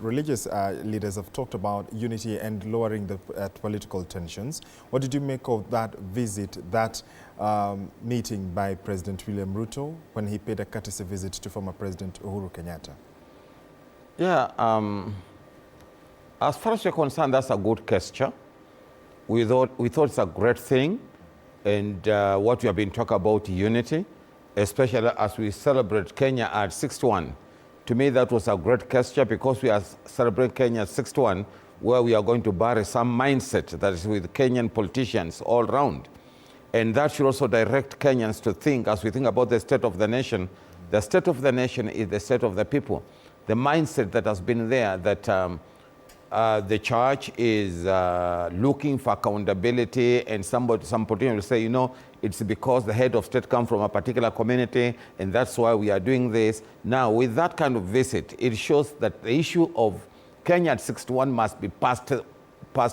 religious leaders have talked about unity and lowering the political tensions. What did you make of that visit, that meeting by President William Ruto when he paid a courtesy visit to former President Uhuru Kenyatta? Yeah, as far as we're concerned, that's a good gesture. We thought it's a great thing, and what we have been talking about, unity, especially as we celebrate Kenya at 61. To me, that was a great gesture because we are celebrating Kenya at 61, where we are going to bury some mindset that is with Kenyan politicians all around. And that should also direct Kenyans to think, as we think about the state of the nation is the state of the people. The mindset that has been there, that the church is looking for accountability, and some politicians will say, you know, it's because the head of state comes from a particular community, and that's why we are doing this. Now, with that kind of visit, it shows that the issue of Kenya at 61 must be past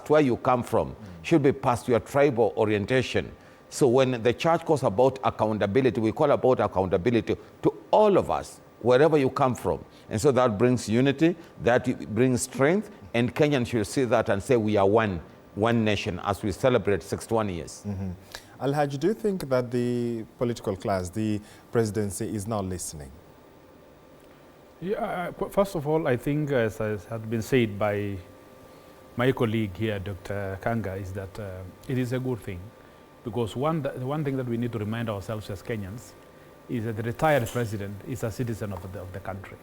where you come from, should be past your tribal orientation. So when the church calls about accountability, we call about accountability to all of us, wherever you come from. And so that brings unity, that brings strength, and Kenyans should see that and say we are one nation as we celebrate 61 years. Alhaji, do you think that the political class, the presidency, is now listening? Yeah, first of all, I think, as has been said by my colleague here, Dr. Kanga, is that it is a good thing. Because one thing that we need to remind ourselves as Kenyans is that the retired president is a citizen of the country.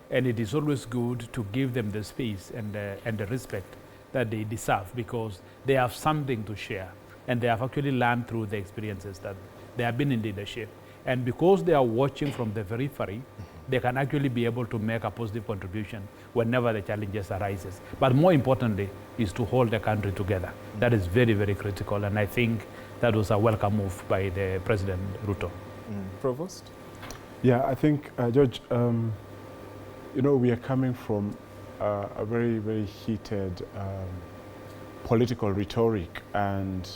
And it is always good to give them the space and the respect that they deserve, because they have something to share. And they have actually learned through the experiences that they have been in leadership. And because they are watching from the periphery, they can actually be able to make a positive contribution whenever the challenges arises. But more importantly is to hold the country together. That is very, very critical. And I think that was a welcome move by the President Ruto. Provost? Yeah, I think, George, you know, we are coming from a very, very heated political rhetoric, and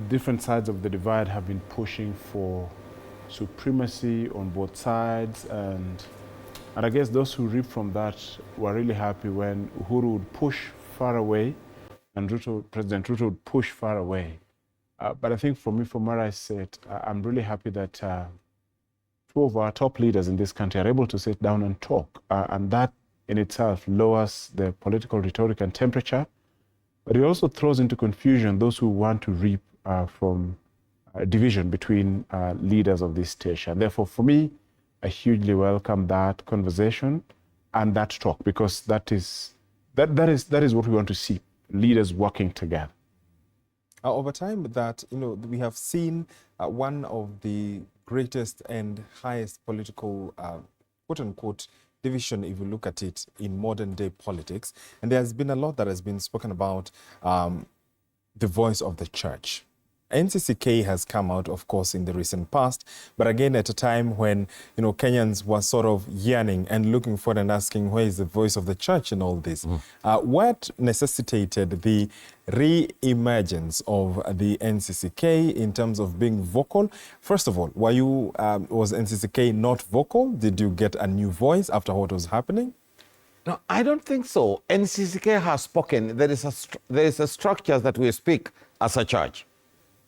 different sides of the divide have been pushing for supremacy on both sides, and I guess those who reap from that were really happy when Uhuru would push far away and President Ruto would push far away. But I think for me, from where I sit, I'm really happy that two of our top leaders in this country are able to sit down and talk, and that in itself lowers the political rhetoric and temperature, but it also throws into confusion those who want to reap from division between leaders of this station. Therefore, for me, I hugely welcome that conversation and that talk, because that is what we want to see, leaders working together. Over time, that we have seen one of the greatest and highest political, quote-unquote, division, if you look at it, in modern-day politics. And there's been a lot that has been spoken about the voice of the church. NCCK has come out, of course, in the recent past, but again at a time when Kenyans were sort of yearning and looking for and asking, where is the voice of the church in all this? What necessitated the re-emergence of the NCCK in terms of being vocal? First of all, was NCCK not vocal? Did you get a new voice after what was happening? No, I don't think so. NCCK has spoken. There is a structure that we speak as a church.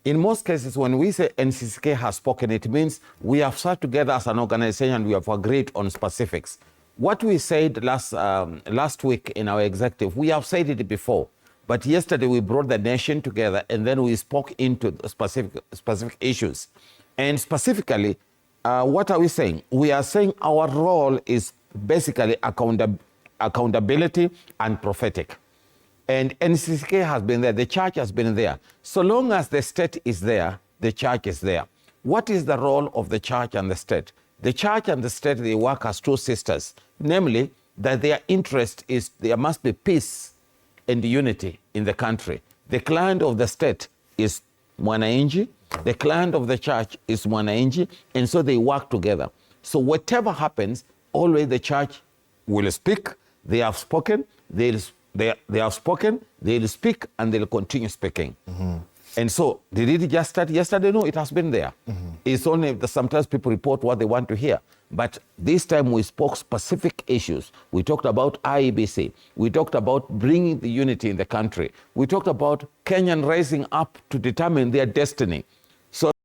In most cases, when we say NCCK has spoken, it means we have sat together as an organization and we have agreed on specifics. What we said last week in our executive, we have said it before, but yesterday we brought the nation together and then we spoke into specific issues. And specifically, what are we saying? We are saying our role is basically accountability and prophetic. And NCCK has been there, the church has been there. So long as the state is there, the church is there. What is the role of the church and the state? The church and the state, they work as two sisters, namely that their interest is there must be peace and unity in the country. The client of the state is mwananchi, the client of the church is mwananchi, and so they work together. So whatever happens, always the church will speak. They have spoken, they have spoken, they'll speak, and they'll continue speaking. And so, did it just start yesterday? No, it has been there. It's only that sometimes people report what they want to hear. But this time we spoke specific issues. We talked about IEBC. We talked about bringing the unity in the country. We talked about Kenyan rising up to determine their destiny.